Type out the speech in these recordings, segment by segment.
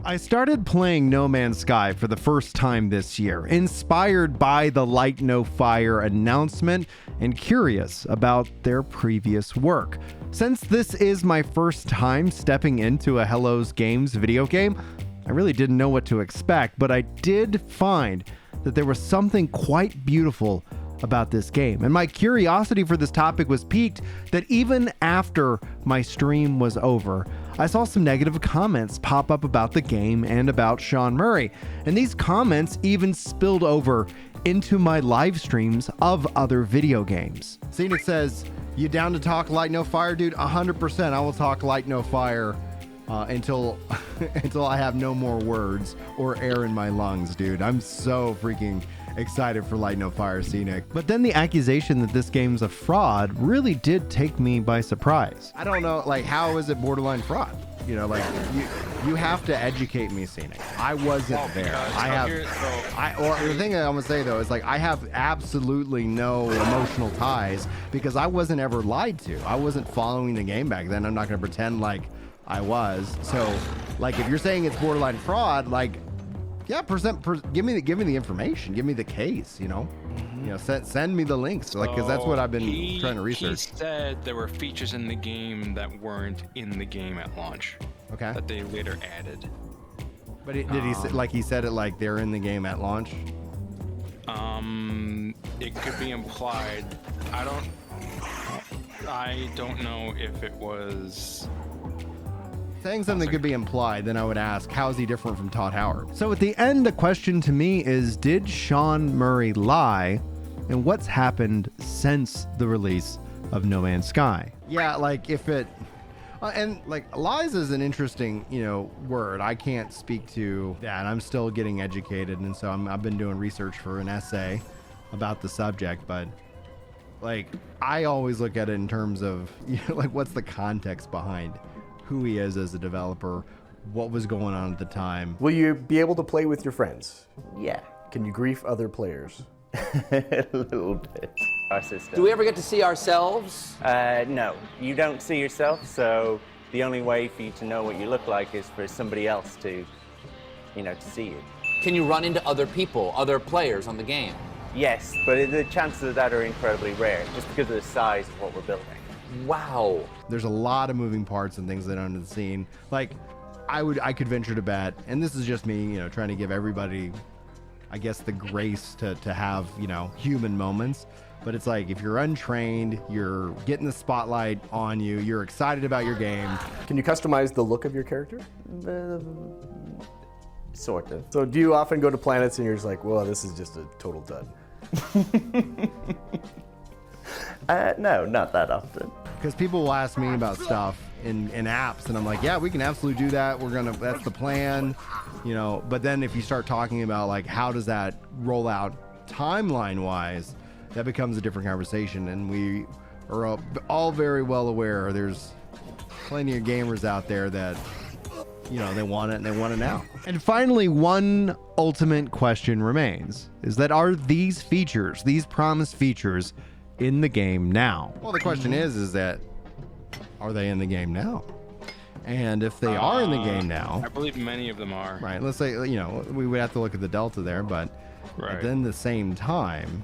I started playing No Man's Sky for the first time this year, inspired by the Light No Fire announcement and curious about their previous work. Since this is my first time stepping into a Hello's Games video game, I really didn't know what to expect, but I did find that there was something quite beautiful about this game. And my curiosity for this topic was piqued that even after my stream was over, I saw some negative comments pop up about the game and about Shawn Murray. And these comments even spilled over into my live streams of other video games. Scenic says, "You down to talk Light No Fire, dude?" 100%. I will talk Light No Fire until I have no more words or air in my lungs, dude. I'm so freaking excited for Light No Fire, Scenic. But then the accusation that this game's a fraud really did take me by surprise. I don't know, like, how is it borderline fraud? You know, like, you have to educate me, Scenic. I wasn't there. The thing that I'm gonna say though is, like, I have absolutely no emotional ties because I wasn't ever lied to. I wasn't following the game back then. I'm not gonna pretend like I was. So, like, if you're saying it's borderline fraud, like, yeah, give me the information, give me the case, you know. You know, send me the links, like, because that's what I've been trying to research. He said there were features in the game that weren't in the game at launch. Okay. That they later added. But did he say, like, he said it like they're in the game at launch? It could be implied. I don't know if it was. Saying something could be implied, then I would ask, how is he different from Todd Howard? So at the end, the question to me is, did Shawn Murray lie? And what's happened since the release of No Man's Sky? Yeah, like, if it... and, like, lies is an interesting, you know, word. I can't speak to that. I'm still getting educated, and so I've been doing research for an essay about the subject, but... like, I always look at it in terms of, you know, like, what's the context behind who he is as a developer, what was going on at the time. Will you be able to play with your friends? Yeah. Can you grief other players? A little bit. Our system. Do we ever get to see ourselves? No, you don't see yourself, so the only way for you to know what you look like is for somebody else to, you know, to see you. Can you run into other people, other players on the game? Yes, but the chances of that are incredibly rare, just because of the size of what we're building. Wow. There's a lot of moving parts and things that are under the scene. Like, I could venture to bet, and this is just me, you know, trying to give everybody, I guess, the grace to have, you know, human moments. But it's like, if you're untrained, you're getting the spotlight on you, you're excited about your game. Can you customize the look of your character? Sort of. So do you often go to planets and you're just like, well, this is just a total dud? No, not that often. Because people will ask me about stuff in apps, and I'm like, yeah, we can absolutely do that. That's the plan, you know. But then if you start talking about, like, how does that roll out timeline-wise, that becomes a different conversation. And we are all very well aware there's plenty of gamers out there that, you know, they want it and they want it now. And finally, one ultimate question remains, is that are these features, these promised features, in the game now? Well, the question is that, are they in the game now? And if they are in the game now, I believe many of them are. Right. Let's say, you know, we would have to look at the delta there, but right. Then the same time,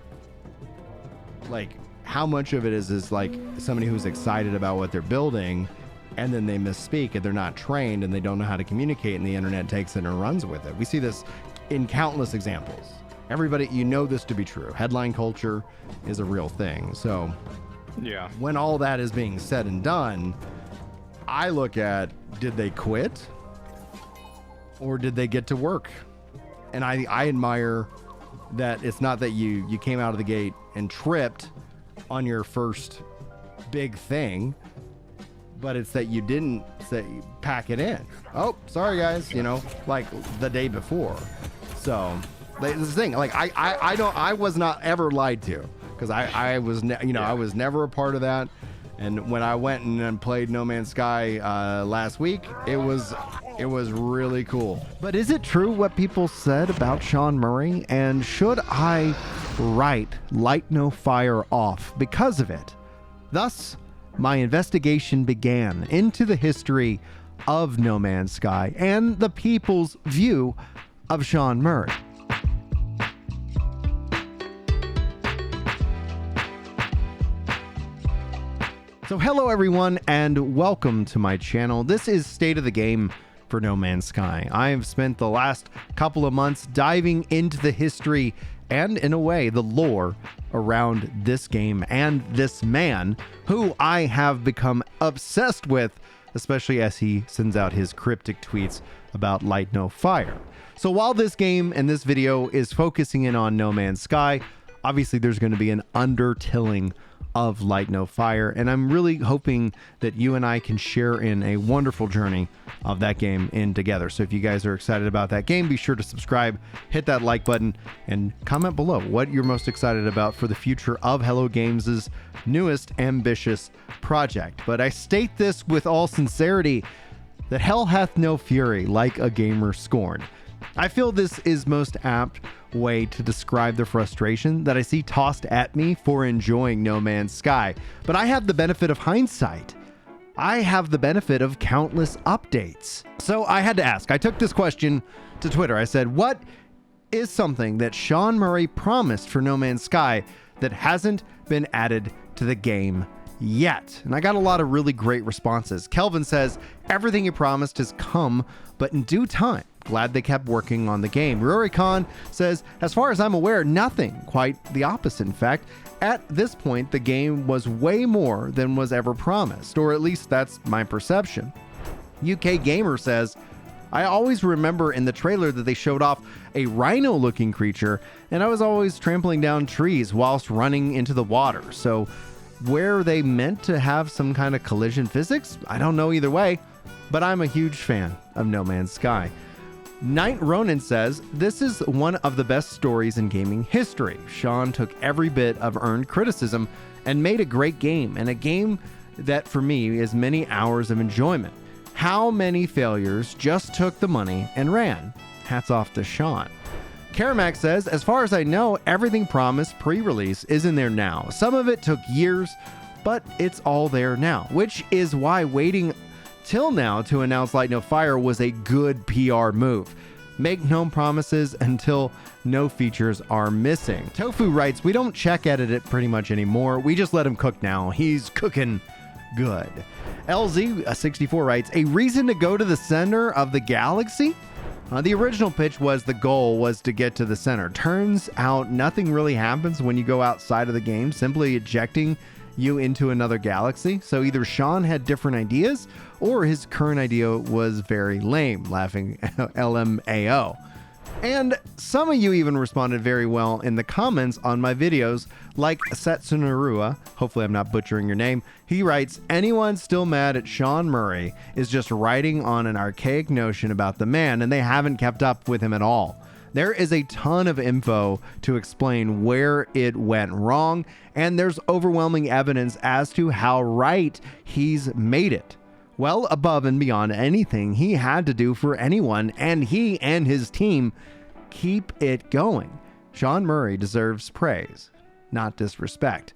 like, how much of it is like somebody who's excited about what they're building, and then they misspeak and they're not trained and they don't know how to communicate, and the internet takes it and runs with it. We see this in countless examples. Everybody, you know this to be true. Headline culture is a real thing. So yeah, when all that is being said and done, I look at, did they quit or did they get to work? And I admire that it's not that you came out of the gate and tripped on your first big thing, but it's that you didn't say pack it in. Oh, sorry guys, you know, like the day before. So this is the thing, like I was not ever lied to, because I was I was never a part of that. And when I went and played No Man's Sky last week, it was really cool. But is it true what people said about Shawn Murray? And should I write Light No Fire off because of it? Thus, my investigation began into the history of No Man's Sky and the people's view of Shawn Murray. So hello everyone and welcome to my channel. This is State of the Game for No Man's Sky. I have spent the last couple of months diving into the history and, in a way, the lore around this game and this man who I have become obsessed with, especially as he sends out his cryptic tweets about Light No Fire. So while this game and this video is focusing in on No Man's Sky, obviously there's going to be an undertilling of Light No Fire, and I'm really hoping that you and I can share in a wonderful journey of that game in together. So if you guys are excited about that game, be sure to subscribe, hit that like button, and comment below what you're most excited about for the future of Hello Games' newest ambitious project. But I state this with all sincerity, that hell hath no fury like a gamer scorned. I feel this is most apt way to describe the frustration that I see tossed at me for enjoying No Man's Sky. But I have the benefit of hindsight. I have the benefit of countless updates. So I had to ask. I took this question to Twitter. I said, what is something that Shawn Murray promised for No Man's Sky that hasn't been added to the game yet? And I got a lot of really great responses. Kelvin says, everything he promised has come, but in due time. Glad they kept working on the game. Rory Khan says, as far as I'm aware, nothing. Quite the opposite. In fact, at this point, the game was way more than was ever promised, or at least that's my perception. UK Gamer says, I always remember in the trailer that they showed off a rhino-looking creature, and I was always trampling down trees whilst running into the water. So where they meant to have some kind of collision physics, I don't know either way, but I'm a huge fan of No Man's Sky. Knight Ronan says, this is one of the best stories in gaming history. Shawn took every bit of earned criticism and made a great game, and a game that for me is many hours of enjoyment. How many failures just took the money and ran? Hats off to Shawn. Karamak says, as far as I know, everything promised pre-release is in there now. Some of it took years, but it's all there now, which is why waiting till now to announce Light No Fire was a good PR move. Make no promises until no features are missing. Tofu writes, we don't check edit it pretty much anymore. We just let him cook now. He's cooking good. LZ64 writes, a reason to go to the center of the galaxy? The original pitch was the goal was to get to the center. Turns out nothing really happens when you go outside of the game, simply ejecting you into another galaxy. So either Shawn had different ideas or his current idea was very lame, laughing LMAO. And some of you even responded very well in the comments on my videos, like Setsunarua, hopefully I'm not butchering your name. He writes, anyone still mad at Shawn Murray is just riding on an archaic notion about the man, and they haven't kept up with him at all. There is a ton of info to explain where it went wrong, and there's overwhelming evidence as to how right he's made it. Well above and beyond anything he had to do for anyone, and he and his team keep it going. Shawn Murray deserves praise, not disrespect.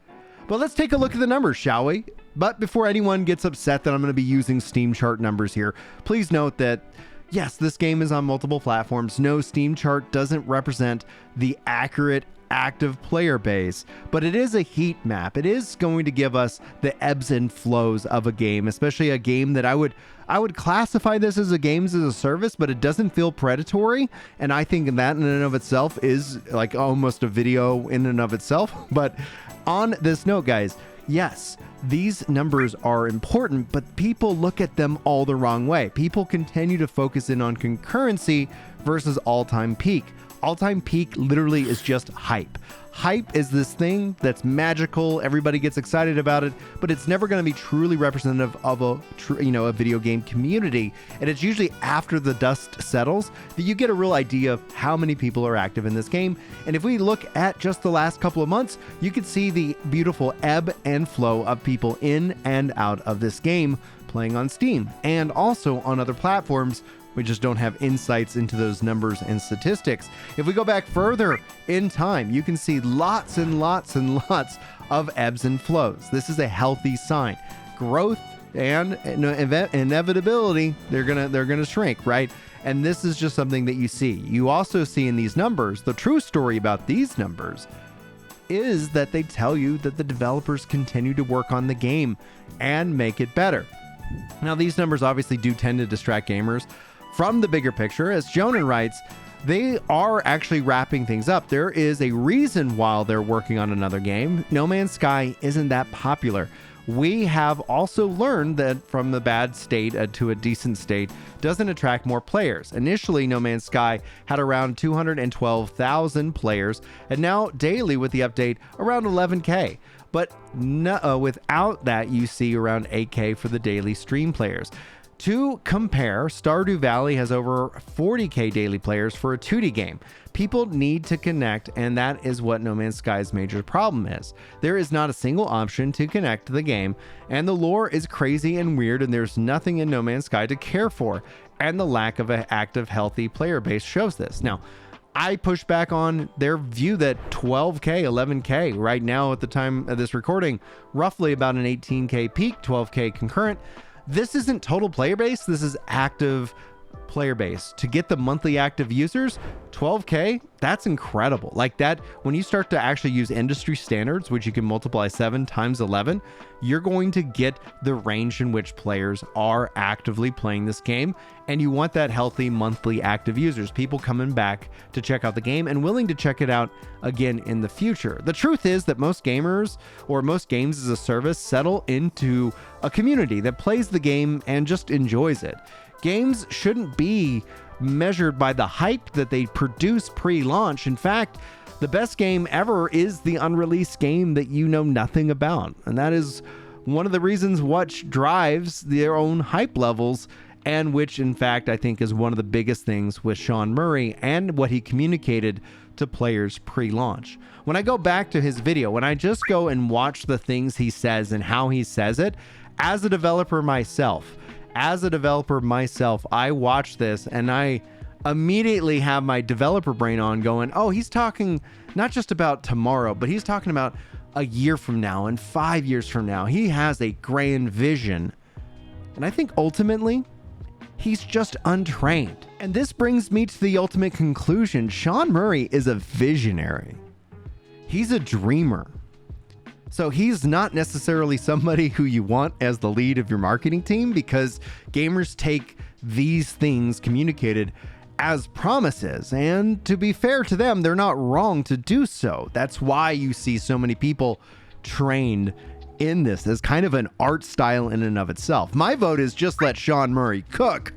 But let's take a look at the numbers, shall we? But before anyone gets upset that I'm going to be using Steam chart numbers here, please note that yes, this game is on multiple platforms. No, Steam chart doesn't represent the accurate active player base, but it is a heat map. It is going to give us the ebbs and flows of a game, especially a game that I would classify this as a games as a service, but it doesn't feel predatory. And I think that in and of itself is like almost a video in and of itself. But on this note, guys, yes, these numbers are important, but people look at them all the wrong way. People continue to focus in on concurrency versus all-time peak. All-time peak literally is just hype. Hype is this thing that's magical. Everybody gets excited about it, but it's never going to be truly representative of a video game community. And it's usually after the dust settles that you get a real idea of how many people are active in this game. And if we look at just the last couple of months, you can see the beautiful ebb and flow of people in and out of this game playing on Steam and also on other platforms. We just don't have insights into those numbers and statistics. If we go back further in time, you can see lots and lots and lots of ebbs and flows. This is a healthy sign. Growth and inevitability, they're gonna shrink, right? And this is just something that you see. You also see in these numbers, the true story about these numbers is that they tell you that the developers continue to work on the game and make it better. Now, these numbers obviously do tend to distract gamers from the bigger picture. As Jonan writes, they are actually wrapping things up. There is a reason why they're working on another game. No Man's Sky isn't that popular. We have also learned that from the bad state to a decent state doesn't attract more players. Initially, No Man's Sky had around 212,000 players, and now daily with the update, around 11K. But without that, you see around 8K for the daily stream players. To compare, Stardew Valley has over 40K daily players for a 2D game. People need to connect, and that is what No Man's Sky's major problem is. There is not a single option to connect to the game, and the lore is crazy and weird, and there's nothing in No Man's Sky to care for, and the lack of an active, healthy player base shows this. Now, I push back on their view that 12K, 11K right now at the time of this recording, roughly about an 18K peak, 12K concurrent. This isn't total player base. This is active player base. To get the monthly active users, 12K, that's incredible. Like that, when you start to actually use industry standards, which you can multiply 7 times 11, you're going to get the range in which players are actively playing this game. And you want that healthy monthly active users, people coming back to check out the game and willing to check it out again in the future. The truth is that most gamers or most games as a service settle into a community that plays the game and just enjoys it. Games shouldn't be measured by the hype that they produce pre-launch. In fact, the best game ever is the unreleased game that you know nothing about. And that is one of the reasons what drives their own hype levels, and which, in fact, I think is one of the biggest things with Shawn Murray and what he communicated to players pre-launch. When I go back to his video, when I just go and watch the things he says and how he says it, as a developer myself, I watch this and I immediately have my developer brain on going, oh, he's talking not just about tomorrow, but he's talking about a year from now and 5 years from now. He has a grand vision. And I think ultimately, he's just untrained. And this brings me to the ultimate conclusion. Shawn Murray is a visionary. He's a dreamer. So he's not necessarily somebody who you want as the lead of your marketing team, because gamers take these things communicated as promises. And to be fair to them, they're not wrong to do so. That's why you see so many people trained in this as kind of an art style in and of itself. My vote is just let Shawn Murray cook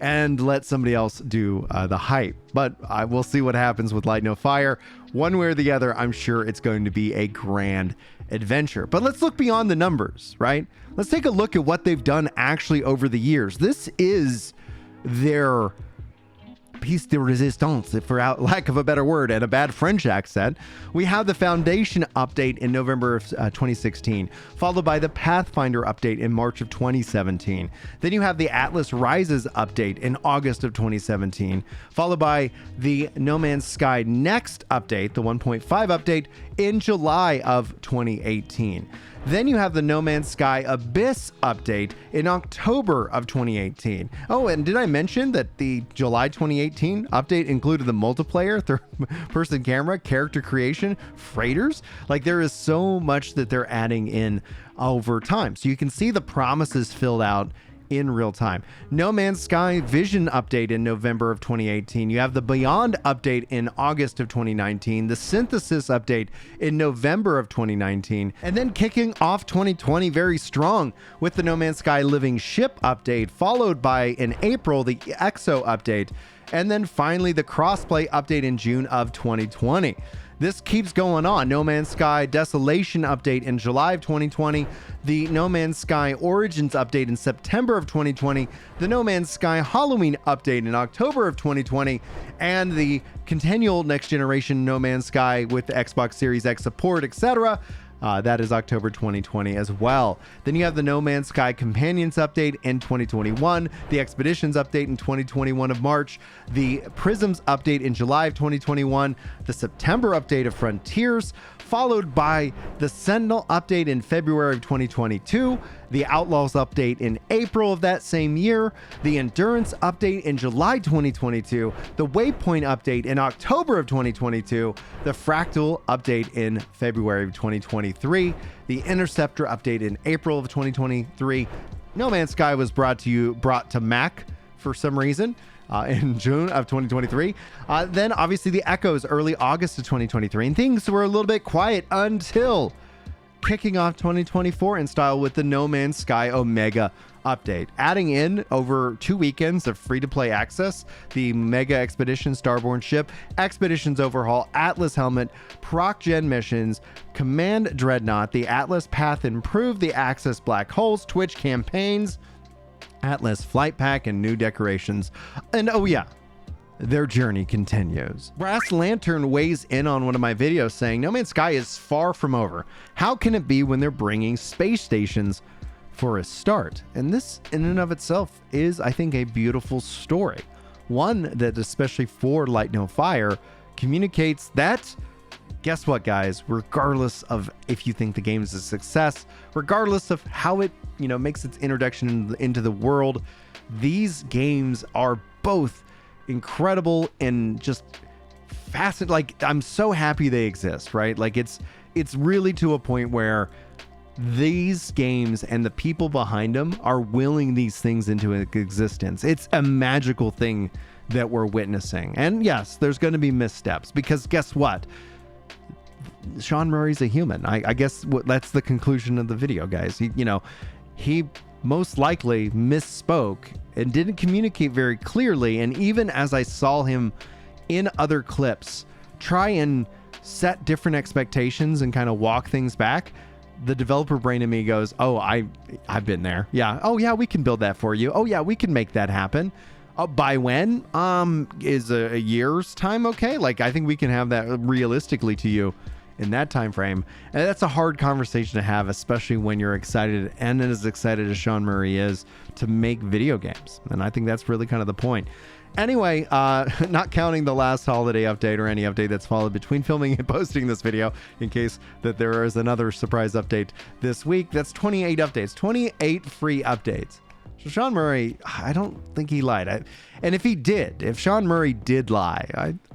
and let somebody else do the hype. But I will see what happens with Light No Fire. One way or the other, I'm sure it's going to be a grand adventure. But let's look beyond the numbers, right? Let's take a look at what they've done actually over the years. This is their piece de resistance, for lack of a better word and a bad French accent. We have the Foundation update in November of 2016, followed by the Pathfinder update in March of 2017. Then you have the Atlas Rises update in August of 2017, followed by the No Man's Sky Next update, the 1.5 update, in July of 2018. Then you have the No Man's Sky Abyss update in October of 2018. Oh, and did I mention that the July 2018 update included the multiplayer, third-person camera, character creation, freighters? Like, there is so much that they're adding in over time. So you can see the promises filled out in real time. No Man's Sky Vision update in November of 2018. You have the Beyond update in August of 2019, the Synthesis update in November of 2019, and then kicking off 2020 very strong with the No Man's Sky Living Ship update, followed by in April the EXO update, and then finally the Crossplay update in June of 2020. This keeps going on. No Man's Sky Desolation update in July of 2020, the No Man's Sky Origins update in September of 2020, the No Man's Sky Halloween update in October of 2020, and the continual next generation No Man's Sky with the Xbox Series X support, etc. That is October 2020 as well. Then you have the No Man's Sky Companions update in 2021, the Expeditions update in 2021 of March, the Prisms update in July of 2021, the September update of Frontiers, followed by the Sentinel update in February of 2022, the Outlaws update in April of that same year, the Endurance update in July 2022, the Waypoint update in October of 2022, the Fractal update in February of 2023, the Interceptor update in April of 2023. No Man's Sky was brought to Mac for some reason in June of 2023. Then obviously the Echoes early August of 2023, and things were a little bit quiet until kicking off 2024 in style with the No Man's Sky Omega update, adding in over 2 weekends of free-to-play access, the Mega Expedition Starborn ship, Expeditions Overhaul, Atlas Helmet, Proc Gen missions, Command Dreadnought, the Atlas Path Improved, the Access Black Holes, Twitch campaigns, Atlas Flight Pack, and new decorations. And oh yeah, their journey continues. Brass Lantern weighs in on one of my videos saying, No Man's Sky is far from over. How can it be when they're bringing space stations for a start? And this in and of itself is, I think, a beautiful story. One that, especially for Light No Fire, communicates that, guess what, guys, regardless of if you think the game is a success, regardless of how it, makes its introduction into the world, these games are both incredible and just fascinating. Like, I'm so happy they exist, right? Like, it's really to a point where these games and the people behind them are willing these things into existence. It's a magical thing that we're witnessing. And yes, there's going to be missteps, because guess what? Shawn Murray's a human. I guess that's the conclusion of the video, guys. He most likely misspoke and didn't communicate very clearly. And even as I saw him in other clips try and set different expectations and kind of walk things back, the developer brain in me goes, oh, I've been there. Yeah. Oh yeah, we can build that for you. Oh yeah, we can make that happen. By when? Is a year's time okay? Like, I think we can have that realistically to you in that time frame. And that's a hard conversation to have, especially when you're excited, and as excited as Shawn Murray is, to make video games. And I think that's really kind of the point. Anyway, not counting the last holiday update or any update that's followed between filming and posting this video, in case that there is another surprise update this week, that's 28 updates, 28 free updates. So Shawn Murray, I don't think he lied. And if he did, if Shawn Murray did lie,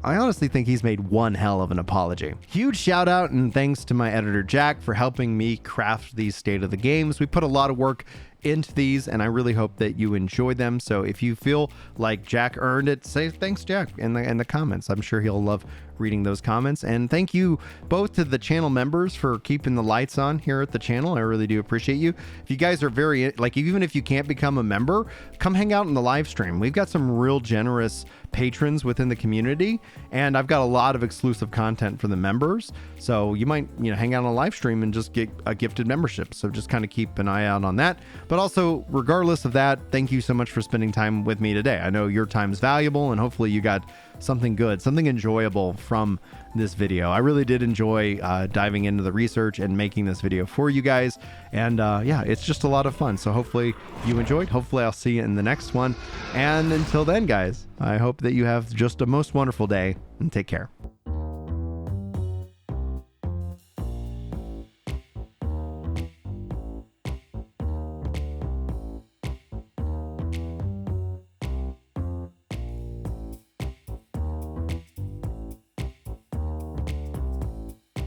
I honestly think he's made one hell of an apology. Huge shout out and thanks to my editor Jack for helping me craft these state of the games. We put a lot of work into these, and I really hope that you enjoyed them. So if you feel like Jack earned it, say thanks, Jack, in the comments. I'm sure he'll love reading those comments. And thank you both to the channel members for keeping the lights on here at the channel. I really do appreciate you. If you guys are even if you can't become a member, come hang out in the live stream. We've got some real generous patrons within the community, and I've got a lot of exclusive content for the members. So you might, hang out on a live stream and just get a gifted membership. So just kind of keep an eye out on that. But also, regardless of that, thank you so much for spending time with me today. I know your time is valuable, and hopefully you got something good, something enjoyable from this video. I really did enjoy diving into the research and making this video for you guys. And yeah, it's just a lot of fun. So hopefully you enjoyed. Hopefully I'll see you in the next one. And until then, guys, I hope that you have just a most wonderful day, and take care.